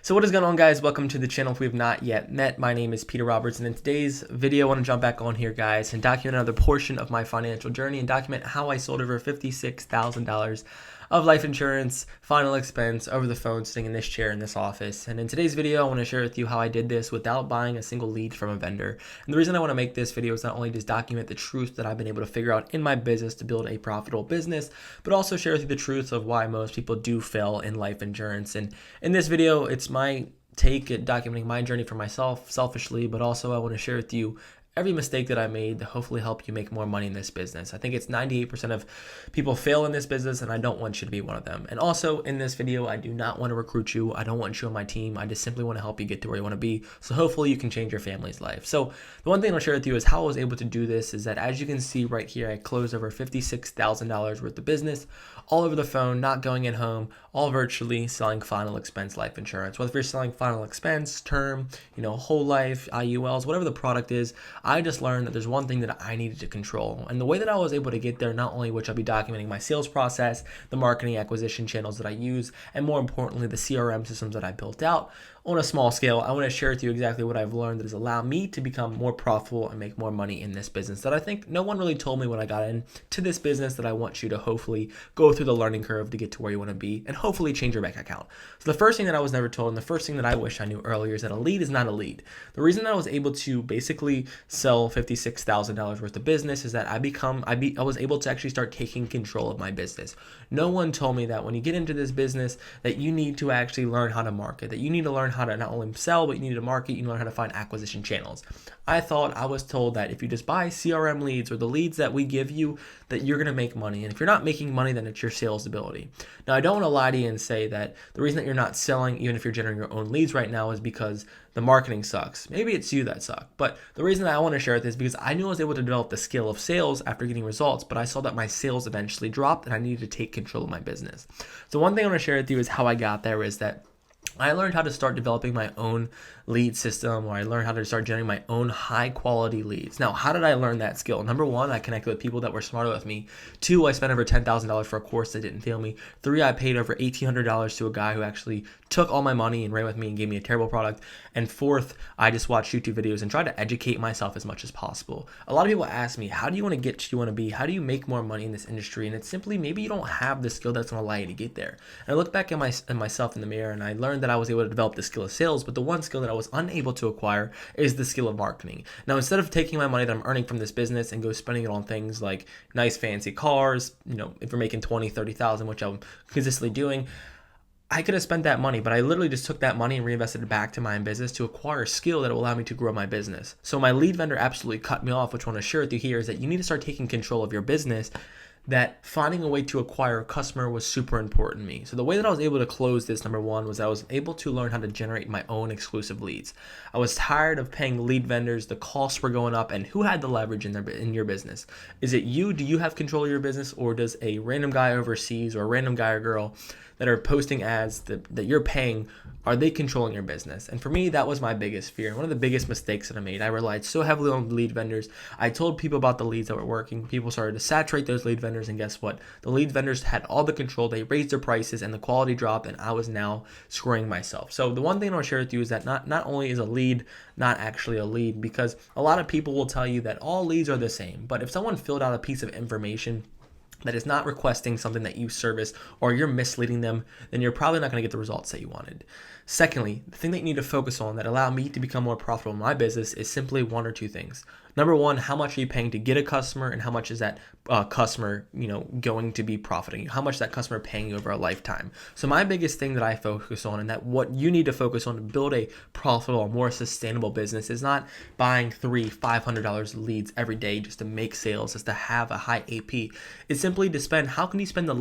So what is going on, guys? Welcome to the channel. If we have not yet met, my name is Peter Roberts, and in today's video I want to jump back on here, guys, and document another portion of my financial journey and document how I sold over $56,000 of life insurance, final expense, over the phone, sitting in this chair in this office. And in today's video, I want to share with you how I did this without buying a single lead from a vendor. And the reason I want to make this video is not only just document the truth that I've been able to figure out in my business to build a profitable business, but also share with you the truth of why most people do fail in life insurance. And in this video, it's my take at documenting my journey for myself selfishly, but also I want to share with you every mistake that I made to hopefully help you make more money in this business. I think it's 98% of people fail in this business, and I don't want you to be one of them. And also in this video, I do not want to recruit you. I don't want you on my team. I just simply want to help you get to where you want to be. So hopefully you can change your family's life. So the one thing I'll share with you is how I was able to do this is that, as you can see right here, I closed over $56,000 worth of business all over the phone, not going in home, all virtually, selling final expense life insurance. Whether you're selling final expense, term, whole life, IULs, whatever the product is, I just learned that there's one thing that I needed to control. And the way that I was able to get there, not only which I'll be documenting my sales process, the marketing acquisition channels that I use, and more importantly, the CRM systems that I built out on a small scale, I want to share with you exactly what I've learned that has allowed me to become more profitable and make more money in this business that I think no one really told me when I got into this business, that I want you to hopefully go through the learning curve to get to where you want to be and hopefully change your bank account. So the first thing that I was never told, and the first thing that I wish I knew earlier, is that a lead is not a lead. The reason that I was able to basically sell $56,000 worth of business is that I was able to actually start taking control of my business. No one told me that when you get into this business that you need to actually learn how to market, that you need to learn how to not only sell, but you need to market, you learn how to find acquisition channels. I was told that if you just buy CRM leads or the leads that we give you, that you're going to make money. And if you're not making money, then it's your sales ability. Now, I don't want to lie to you and say that the reason that you're not selling, even if you're generating your own leads right now, is because the marketing sucks. Maybe it's you that suck. But the reason that I want to share this is because I knew I was able to develop the skill of sales after getting results, but I saw that my sales eventually dropped and I needed to take control of my business. So one thing I want to share with you is how I got there is that I learned how to start developing my own lead system, or I learned how to start generating my own high quality leads. Now, how did I learn that skill? Number one, I connected with people that were smarter with me. Two, I spent over $10,000 for a course that didn't fail me. Three, I paid over $1,800 to a guy who actually took all my money and ran with me and gave me a terrible product. And fourth, I just watched YouTube videos and tried to educate myself as much as possible. A lot of people ask me, how do you want to get to you want to be? How do you make more money in this industry? And it's simply, maybe you don't have the skill that's going to allow you to get there. And I look back at myself in the mirror, and I learned that I was able to develop the skill of sales, but the one skill that I was unable to acquire is the skill of marketing. Now, instead of taking my money that I'm earning from this business and go spending it on things like nice fancy cars, if you're making 20, 30,000, which I'm consistently doing, I could have spent that money, but I literally just took that money and reinvested it back to my business to acquire a skill that will allow me to grow my business. So my lead vendor absolutely cut me off, which I want to share with you here is that you need to start taking control of your business, that finding a way to acquire a customer was super important to me. So the way that I was able to close this, number one, was I was able to learn how to generate my own exclusive leads. I was tired of paying lead vendors. The costs were going up, and who had the leverage in your business? Is it you? Do you have control of your business, or does a random guy overseas or a random guy or girl that are posting ads that you're paying, are they controlling your business? And for me, that was my biggest fear. One of the biggest mistakes that I made. I relied so heavily on lead vendors. I told people about the leads that were working. People started to saturate those lead vendors, and guess what? The lead vendors had all the control. They raised their prices and the quality dropped, and I was now screwing myself. So the one thing I want to share with you is that not only is a lead not actually a lead, because a lot of people will tell you that all leads are the same. But if someone filled out a piece of information that is not requesting something that you service, or you're misleading them, then you're probably not going to get the results that you wanted. Secondly, the thing that you need to focus on that allow me to become more profitable in my business is simply one or two things. Number one, how much are you paying to get a customer, and how much is that customer, going to be profiting you? How much is that customer paying you over a lifetime? So my biggest thing that I focus on, and that what you need to focus on to build a profitable, more sustainable business, is not buying $500 leads every day just to make sales, just to have a high AP. It's simply to spend, how can you spend the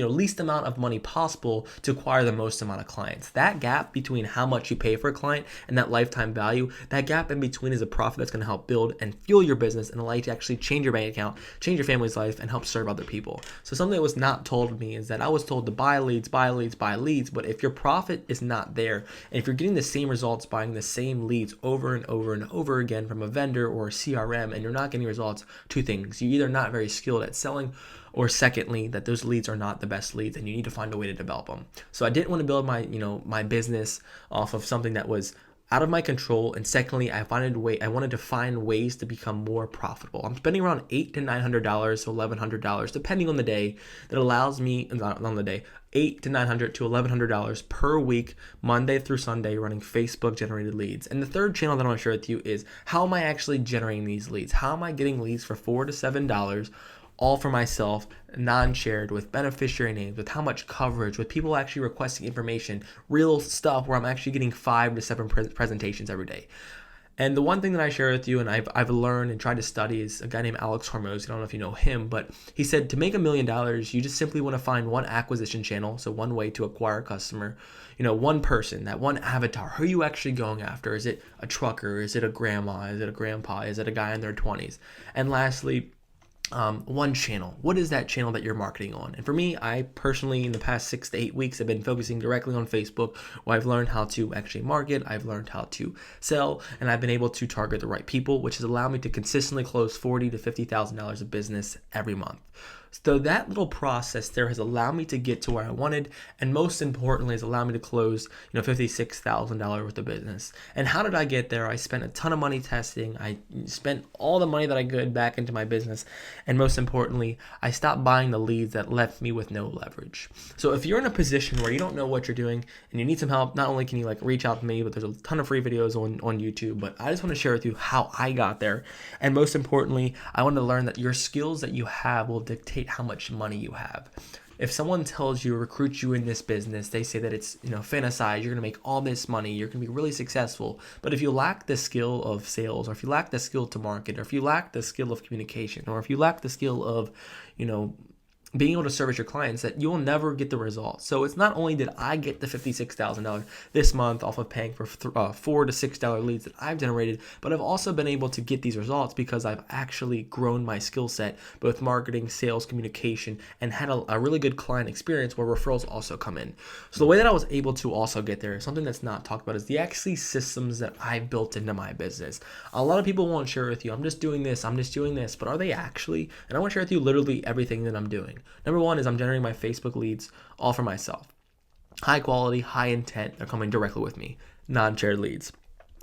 least amount of money possible to acquire the most amount of clients? That gap between how much you pay for a client and that lifetime value, that gap in between is a profit that's going to help build and fuel your business and allow you to actually change your bank account, change your family's life, and help serve other people. So something that was not told to me is that I was told to buy leads, but if your profit is not there, and if you're getting the same results buying the same leads over and over and over again from a vendor or a CRM, and you're not getting results, two things: you're either not very skilled at selling, or secondly, that those leads are not the best leads and you need to find a way to develop them. So I didn't want to build my business off of something that was out of my control. And secondly, I wanted to find ways to become more profitable. I'm spending around $800 to $900 to $1,100 depending on the day. That allows me, not on the day, $800 to $900 to $1,100 per week, Monday through Sunday, running Facebook generated leads. And the third channel that I want to share with you is how am I actually generating these leads? How am I getting leads for $4 to $7? All for myself, non-shared, with beneficiary names, with how much coverage, with people actually requesting information, real stuff where I'm actually getting 5 to 7 presentations every day. And the one thing that I share with you, and I've learned and tried to study, is a guy named Alex Hormozi. I don't know if you know him, but he said to make $1 million, you just simply want to find one acquisition channel, so one way to acquire a customer, one person, that one avatar. Who are you actually going after? Is it a trucker? Is it a grandma? Is it a grandpa? Is it a guy in their 20s? And lastly, one channel. What is that channel that you're marketing on? And for me, I personally, in the past 6 to 8 weeks, have been focusing directly on Facebook, where I've learned how to actually market, I've learned how to sell, and I've been able to target the right people, which has allowed me to consistently close $40,000 to $50,000 of business every month. So that little process there has allowed me to get to where I wanted, and most importantly, has allowed me to close, $56,000 worth of business. And how did I get there? I spent a ton of money testing. I spent all the money that I could back into my business, and most importantly, I stopped buying the leads that left me with no leverage. So if you're in a position where you don't know what you're doing and you need some help, not only can you reach out to me, but there's a ton of free videos on YouTube. But I just want to share with you how I got there, and most importantly, I want to learn that your skills that you have will dictate how much money you have. If someone tells you, recruit you in this business, they say that it's, fantasize, you're going to make all this money, you're going to be really successful. But if you lack the skill of sales, or if you lack the skill to market, or if you lack the skill of communication, or if you lack the skill of, being able to service your clients, that you will never get the results. So it's not only did I get the $56,000 this month off of paying for $4 to $6 leads that I've generated, but I've also been able to get these results because I've actually grown my skill set, both marketing, sales, communication, and had a really good client experience where referrals also come in. So the way that I was able to also get there, something that's not talked about, is the actually systems that I built into my business. A lot of people won't share with you, I'm just doing this, but are they actually? And I want to share with you literally everything that I'm doing. Number one is I'm generating my Facebook leads all for myself. High quality, high intent, they're coming directly with me. Non-shared leads.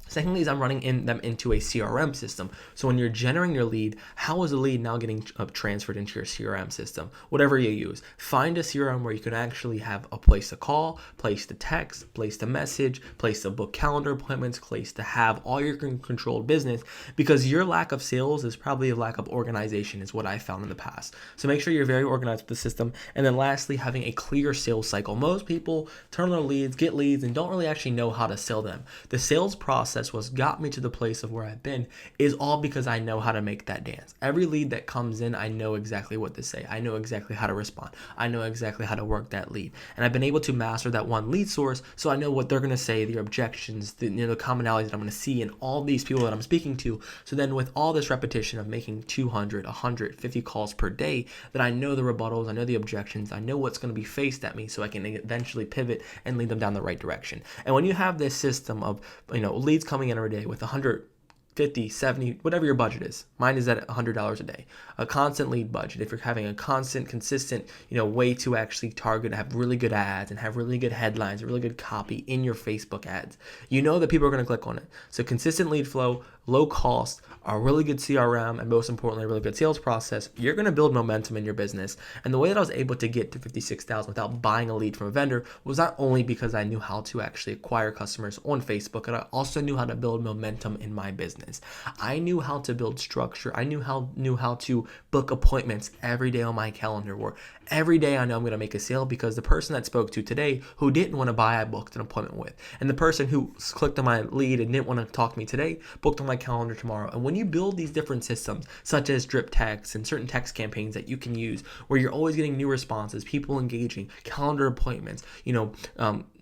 Secondly is I'm running them into a CRM system. So when you're generating your lead, how is the lead now getting transferred into your CRM system? Whatever you use. Find a CRM where you can actually have a place to call, place to text, place to message, place to book calendar appointments, place to have all your controlled business, because your lack of sales is probably a lack of organization, is what I found in the past. So make sure you're very organized with the system. And then lastly, having a clear sales cycle. Most people turn their leads, get leads, and don't really actually know how to sell them. The sales process was got me to the place of where I've been is all because I know how to make that dance. Every lead that comes in, I know exactly what to say. I know exactly how to respond. I know exactly how to work that lead. And I've been able to master that one lead source, so I know what they're going to say, the objections, the commonalities that I'm going to see in all these people that I'm speaking to. So then with all this repetition of making 200, 150 calls per day, that I know the rebuttals, I know the objections, I know what's going to be faced at me, so I can eventually pivot and lead them down the right direction. And when you have this system of leads coming in every day with 150, 70, whatever your budget is. Mine is at $100 a day. A constant lead budget. If you're having a constant, consistent, way to actually target, have really good ads and have really good headlines, really good copy in your Facebook ads, that people are going to click on it. So consistent lead flow, low cost, a really good CRM, and most importantly, a really good sales process, you're going to build momentum in your business. And the way that I was able to get to $56,000 without buying a lead from a vendor was not only because I knew how to actually acquire customers on Facebook, but I also knew how to build momentum in my business. I knew how to build structure. I knew how to book appointments every day on my calendar, where every day I know I'm going to make a sale because the person that spoke to today who didn't want to buy, I booked an appointment with. And the person who clicked on my lead and didn't want to talk to me today, booked on my calendar tomorrow. And when you build these different systems, such as drip text and certain text campaigns that you can use, where you're always getting new responses, people engaging, calendar appointments,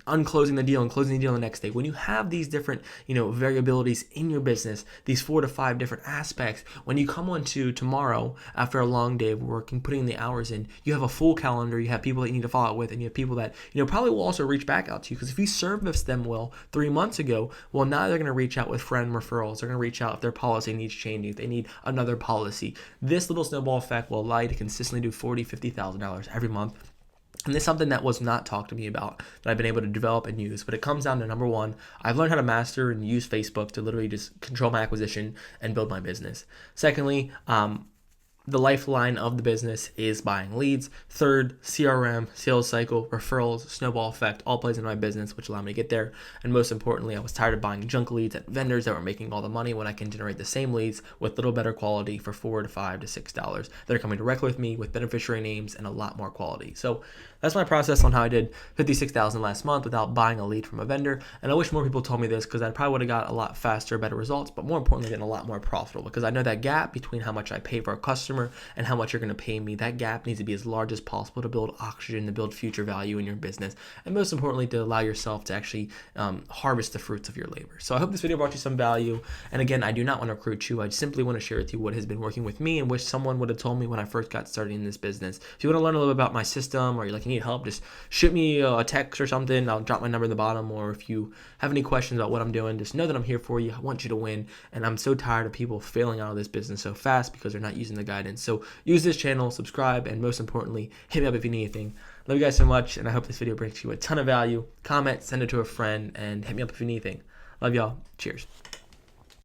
unclosing the deal and closing the deal the next day. When you have these different, variabilities in your business, these 4 to 5 different aspects, when you come on to tomorrow after a long day of working, putting the hours in, you have a full calendar, you have people that you need to follow up with, and you have people that, probably will also reach back out to you, because if you serviced them well 3 months ago, well, now they're going to reach out with friend referrals. They're going to reach out if their policy needs changing, if they need another policy. This little snowball effect will allow you to consistently do $40,000, $50,000 every month. And this is something that was not talked to me about that I've been able to develop and use. But it comes down to, number one, I've learned how to master and use Facebook to literally just control my acquisition and build my business. Secondly, the lifeline of the business is buying leads. Third, CRM, sales cycle, referrals, snowball effect, all plays into my business, which allowed me to get there. And most importantly, I was tired of buying junk leads at vendors that were making all the money when I can generate the same leads with little better quality for $4 to $5 to $6 that are coming directly with me with beneficiary names and a lot more quality. So that's my process on how I did $56,000 last month without buying a lead from a vendor. And I wish more people told me this, because I probably would have got a lot faster, better results, but more importantly, getting a lot more profitable, because I know that gap between how much I pay for a customer and how much you're going to pay me, that gap needs to be as large as possible to build oxygen, to build future value in your business, and most importantly, to allow yourself to actually harvest the fruits of your labor. So I hope this video brought you some value. And again, I do not want to recruit you. I simply want to share with you what has been working with me and wish someone would have told me when I first got started in this business. If you want to learn a little bit about my system, or you need help, just shoot me a text or something. I'll drop my number in the bottom. Or if you have any questions about what I'm doing, just know that I'm here for you. I want you to win. And I'm so tired of people failing out of this business so fast because they're not using the guidance. So use this channel, subscribe, and most importantly, hit me up if you need anything. Love you guys so much, and I hope this video brings you a ton of value. Comment, send it to a friend, and hit me up if you need anything. Love y'all. Cheers.